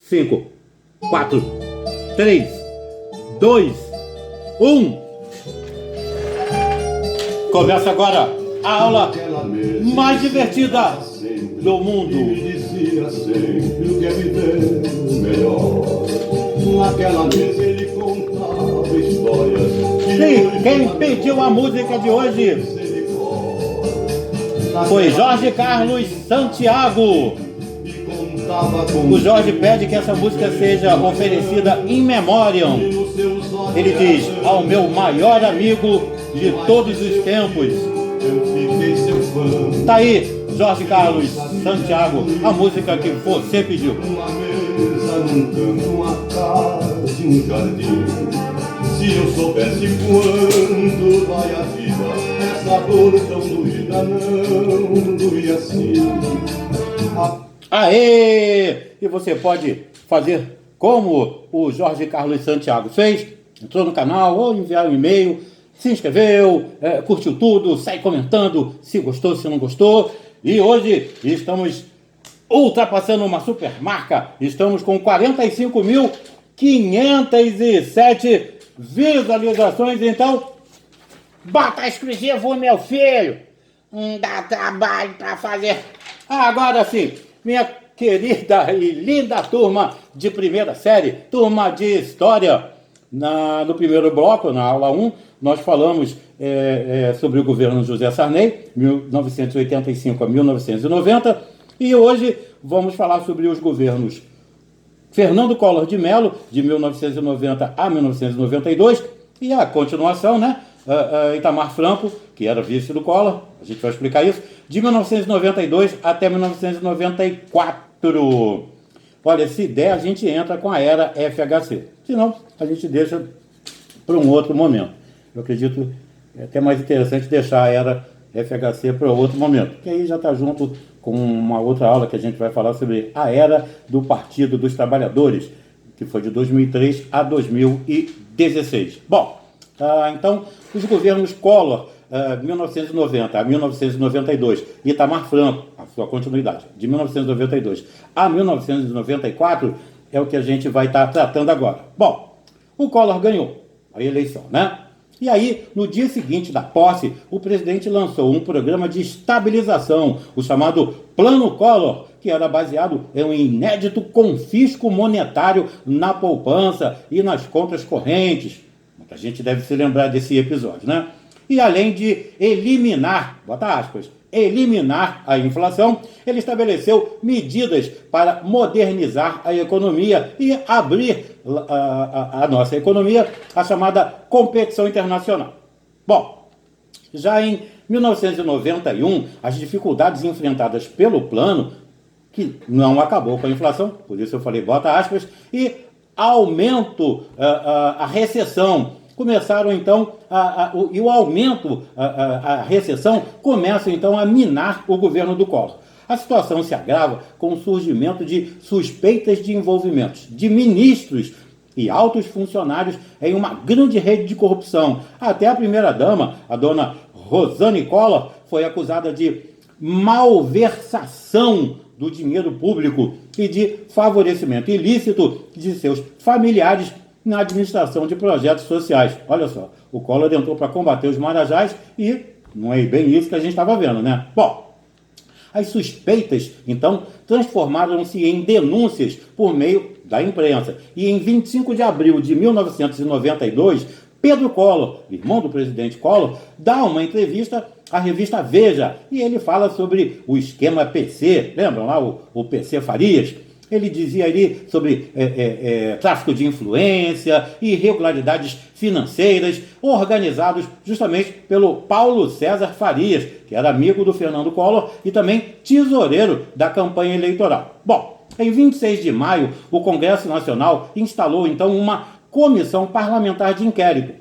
5, 4, 3, 2, 1. Começa agora a aula mais divertida do mundo. Ele dizia sempre o que é viver melhor. Naquela mesa ele contava histórias. Sim, quem pediu a música de hoje foi Jorge Carlos Santiago. O Jorge pede que essa música seja oferecida in memoriam. Ele diz: ao meu maior amigo de todos os tempos. Tá aí, Jorge Carlos Santiago, a música que você pediu. Uma mesa num canto, uma casa e um jardim. Se eu soubesse quanto vai a vida, essa dor tão doída não doía assim. Aê! E você pode fazer como o Jorge Carlos Santiago fez. Entrou no canal ou enviar um e-mail, se inscreveu, curtiu tudo, sai comentando se gostou, se não gostou. E hoje estamos ultrapassando uma super marca. Estamos com 45.507 visualizações. Então, bota exclusivo, meu filho. Não dá trabalho para fazer. Agora sim, minha querida e linda turma de primeira série, turma de história. No primeiro bloco, na aula 1, nós falamos sobre o governo José Sarney, 1985 a 1990, e hoje vamos falar sobre os governos Fernando Collor de Mello, de 1990 a 1992, e a continuação, né? Itamar Franco, que era vice do Collor, a gente vai explicar isso, de 1992 até 1994. Olha, se der, a gente entra com a era FHC. Se não, a gente deixa para um outro momento. Eu acredito até mais interessante deixar a era FHC para outro momento, que aí já está junto com uma outra aula que a gente vai falar sobre a era do Partido dos Trabalhadores, que foi de 2003 a 2016. Bom, então, os governos Collor, 1990 a 1992, Itamar Franco, a sua continuidade, de 1992 a 1994, é o que a gente vai estar tratando agora. Bom, o Collor ganhou a eleição, né? E aí, no dia seguinte da posse, o presidente lançou um programa de estabilização, o chamado Plano Collor, que era baseado em um inédito confisco monetário na poupança e nas contas correntes. Muita gente deve se lembrar desse episódio, né? E além de eliminar, bota aspas, eliminar a inflação, ele estabeleceu medidas para modernizar a economia e abrir a nossa economia à chamada competição internacional. Bom, já em 1991, as dificuldades enfrentadas pelo plano, que não acabou com a inflação, por isso eu falei bota aspas, e aumento, a recessão, começaram então, e o aumento, a recessão, começa então a minar o governo do Collor. A situação se agrava com o surgimento de suspeitas de envolvimentos de ministros e altos funcionários em uma grande rede de corrupção. Até a primeira-dama, a dona Rosane Collor, foi acusada de malversação do dinheiro público e de favorecimento ilícito de seus familiares na administração de projetos sociais. Olha só, o Collor entrou para combater os marajás e não é bem isso que a gente estava vendo, né? Bom, as suspeitas, então, transformaram-se em denúncias por meio da imprensa. E em 25 de abril de 1992, Pedro Collor, irmão do presidente Collor, dá uma entrevista à revista Veja, e ele fala sobre o esquema PC, lembram lá o PC Farias? Ele dizia ali sobre tráfico de influência e irregularidades financeiras organizados justamente pelo Paulo César Farias, que era amigo do Fernando Collor e também tesoureiro da campanha eleitoral. Bom, em 26 de maio, o Congresso Nacional instalou então uma comissão parlamentar de inquérito,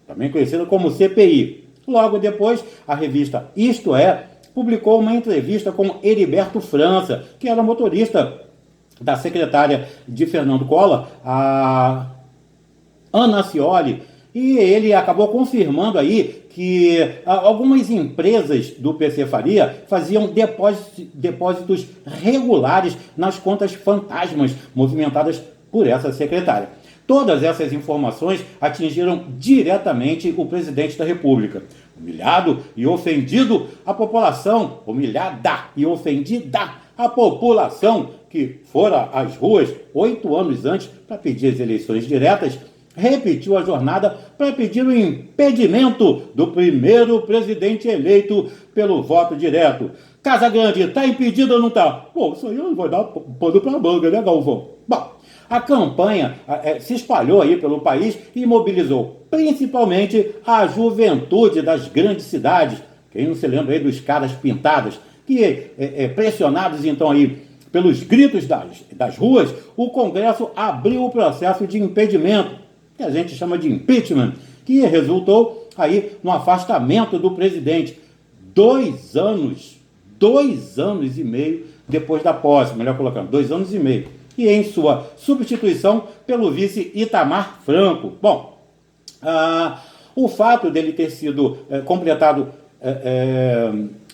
também conhecida como CPI. Logo depois, a revista Isto É publicou uma entrevista com Heriberto França, que era motorista da secretária de Fernando Collor, a Ana Scioli, E ele acabou confirmando aí que algumas empresas do PC Faria faziam depósitos regulares nas contas fantasmas movimentadas por essa secretária. Todas essas informações atingiram diretamente o presidente da República. Humilhado e ofendido, a população, humilhada e ofendida, a população que fora às ruas 8 anos antes para pedir as eleições diretas, repetiu a jornada para pedir o impedimento do primeiro presidente eleito pelo voto direto. Casa Grande, está impedido ou não está? Bom, isso aí vai dar pano para a manga, né, Galvão? Bom, a campanha se espalhou aí pelo país e mobilizou principalmente a juventude das grandes cidades. Quem não se lembra aí dos caras pintados, que pressionados então aí pelos gritos das ruas, o Congresso abriu o processo de impedimento, que a gente chama de impeachment, que resultou aí no afastamento do presidente 2 anos e meio depois da posse, melhor colocando, 2 anos e meio, e em sua substituição pelo vice Itamar Franco. Bom, o fato dele ter sido completado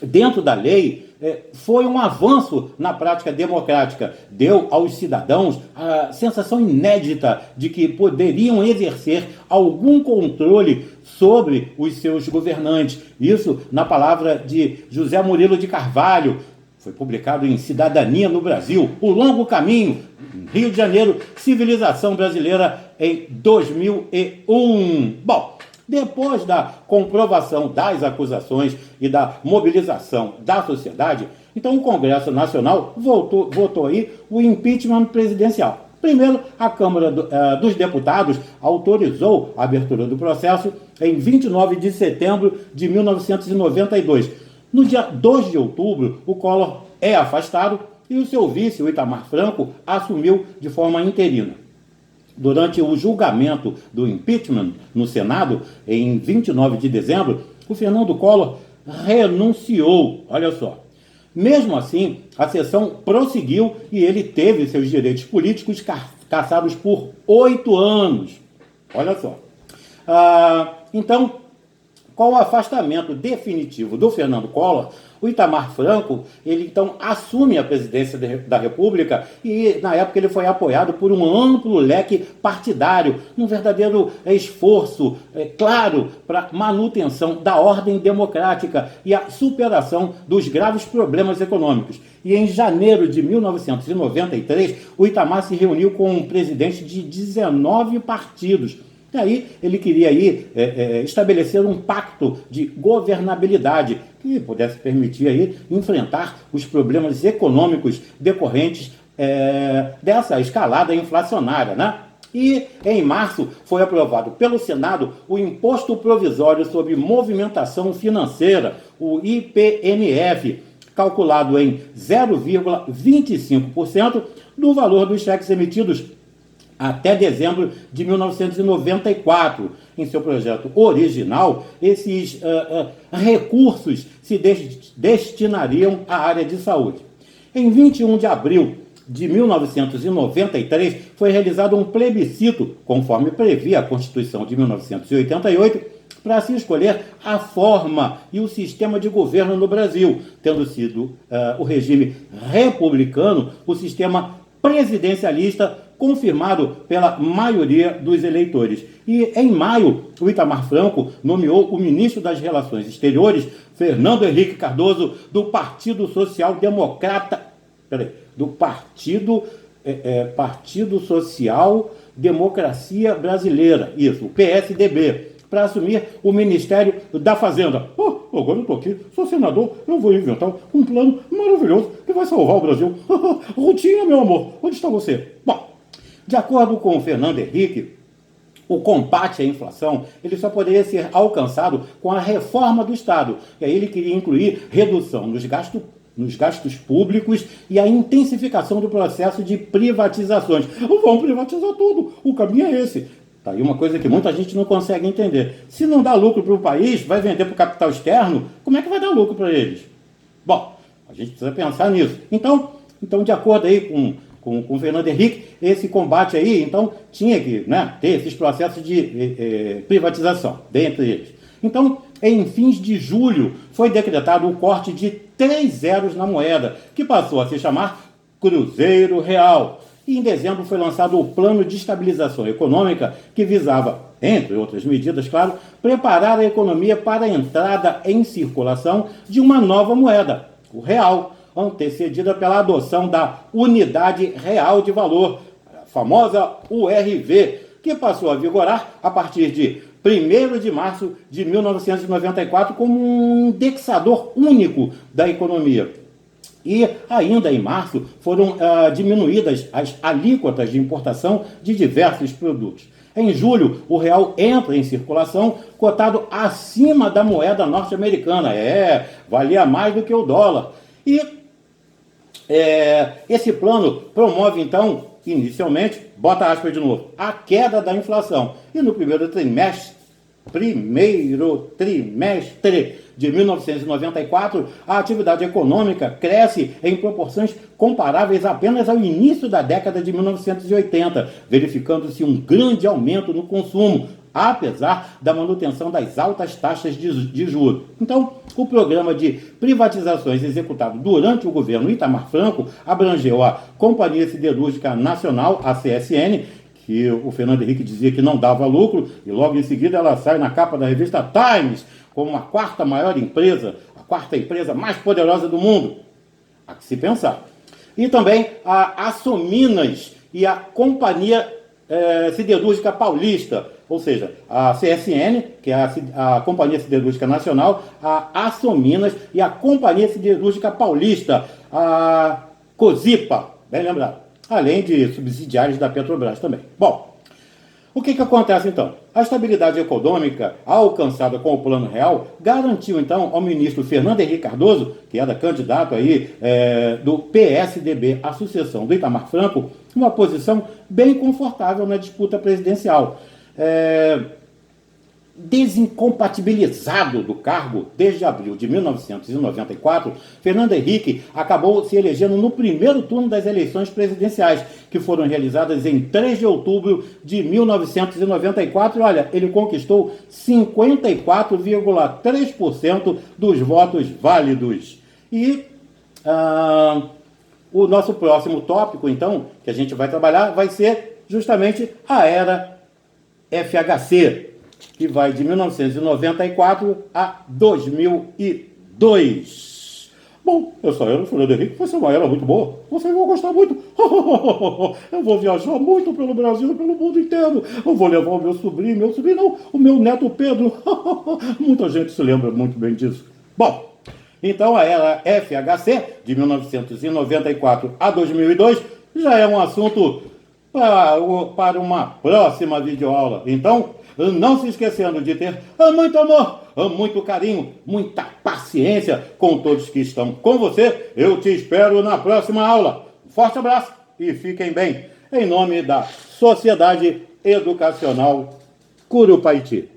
dentro da lei foi um avanço na prática democrática. Deu aos cidadãos a sensação inédita de que poderiam exercer algum controle sobre os seus governantes. Isso na palavra de José Murilo de Carvalho. Foi publicado em Cidadania no Brasil, O Longo Caminho, Rio de Janeiro, Civilização Brasileira, em 2001. Bom, depois da comprovação das acusações e da mobilização da sociedade, então o Congresso Nacional votou aí o impeachment presidencial. Primeiro, a Câmara dos Deputados autorizou a abertura do processo em 29 de setembro de 1992. No dia 2 de outubro, o Collor é afastado e o seu vice, o Itamar Franco, assumiu de forma interina. Durante o julgamento do impeachment no Senado, em 29 de dezembro, o Fernando Collor renunciou. Olha só. Mesmo assim, a sessão prosseguiu e ele teve seus direitos políticos cassados por 8 anos. Olha só. Então, com o afastamento definitivo do Fernando Collor, o Itamar Franco, ele então assume a presidência da República e, na época, ele foi apoiado por um amplo leque partidário, um verdadeiro esforço, claro, para manutenção da ordem democrática e a superação dos graves problemas econômicos. E em janeiro de 1993, o Itamar se reuniu com um presidente de 19 partidos. E aí ele queria aí, estabelecer um pacto de governabilidade que pudesse permitir aí enfrentar os problemas econômicos decorrentes dessa escalada inflacionária, né? E em março foi aprovado pelo Senado o Imposto Provisório sobre Movimentação Financeira, o IPMF, calculado em 0,25% do valor dos cheques emitidos até dezembro de 1994. Em seu projeto original, esses recursos se destinariam à área de saúde. Em 21 de abril de 1993, foi realizado um plebiscito, conforme previa a Constituição de 1988, para se escolher a forma e o sistema de governo no Brasil, tendo sido o regime republicano, o sistema presidencialista, confirmado pela maioria dos eleitores. E em maio, o Itamar Franco nomeou o ministro das Relações Exteriores, Fernando Henrique Cardoso, do Partido Social Democrata, do Partido Social Democracia Brasileira, isso, o PSDB, para assumir o Ministério da Fazenda. Agora eu estou aqui, sou senador, eu vou inventar um plano maravilhoso que vai salvar o Brasil. Rutinha, meu amor, onde está você? Bom, de acordo com o Fernando Henrique, o combate à inflação ele só poderia ser alcançado com a reforma do Estado. E aí ele queria incluir redução nos gastos públicos e a intensificação do processo de privatizações. Vamos privatizar tudo, o caminho é esse. Tá aí uma coisa que muita gente não consegue entender. Se não dá lucro para o país, vai vender para o capital externo, como é que vai dar lucro para eles? Bom, a gente precisa pensar nisso. Então, de acordo aí com com Fernando Henrique, esse combate aí, então, tinha que, né, ter esses processos de privatização, dentre eles. Então, em fins de julho, foi decretado o corte de 3 zeros na moeda, que passou a se chamar Cruzeiro Real. E em dezembro foi lançado o Plano de Estabilização Econômica, que visava, entre outras medidas, claro, preparar a economia para a entrada em circulação de uma nova moeda, o real, antecedida pela adoção da Unidade Real de Valor, a famosa URV, que passou a vigorar a partir de 1º de março de 1994 como um indexador único da economia. E ainda em março foram diminuídas as alíquotas de importação de diversos produtos. Em julho, o real entra em circulação cotado acima da moeda norte-americana. Valia mais do que o dólar. E esse plano promove, então, inicialmente, bota aspas de novo, a queda da inflação. E no primeiro trimestre de 1994, a atividade econômica cresce em proporções comparáveis apenas ao início da década de 1980, verificando-se um grande aumento no consumo, apesar da manutenção das altas taxas de juros. Então, o programa de privatizações executado durante o governo Itamar Franco abrangeu a Companhia Siderúrgica Nacional, a CSN, que o Fernando Henrique dizia que não dava lucro, e logo em seguida ela sai na capa da revista Times como a quarta maior empresa, a quarta empresa mais poderosa do mundo. Há que se pensar. E também a Açominas e a Companhia Siderúrgica Paulista, ou seja, a CSN, que é a Companhia Siderúrgica Nacional, a Açominas e a Companhia Siderúrgica Paulista, a Cosipa, bem lembrado, além de subsidiários da Petrobras também. Bom, o que acontece então? A estabilidade econômica alcançada com o Plano Real garantiu então ao ministro Fernando Henrique Cardoso, que era candidato aí do PSDB à sucessão do Itamar Franco, uma posição bem confortável na disputa presidencial. Desincompatibilizado do cargo desde abril de 1994, Fernando Henrique acabou se elegendo no primeiro turno das eleições presidenciais, que foram realizadas em 3 de outubro de 1994. E olha, ele conquistou 54,3% dos votos válidos. E o nosso próximo tópico, então, que a gente vai trabalhar, vai ser justamente a era FHC, que vai de 1994 a 2002. Bom, essa era, Fernando Henrique, vai ser uma era muito boa. Vocês vão gostar muito. Eu vou viajar muito pelo Brasil e pelo mundo inteiro. Eu vou levar o meu sobrinho não, o meu neto Pedro. Muita gente se lembra muito bem disso. Bom, então a era FHC, de 1994 a 2002, já é um assunto para uma próxima videoaula. Então, não se esquecendo de ter muito amor, muito carinho, muita paciência com todos que estão com você. Eu te espero na próxima aula. Um forte abraço e fiquem bem. Em nome da Sociedade Educacional Curupaiti.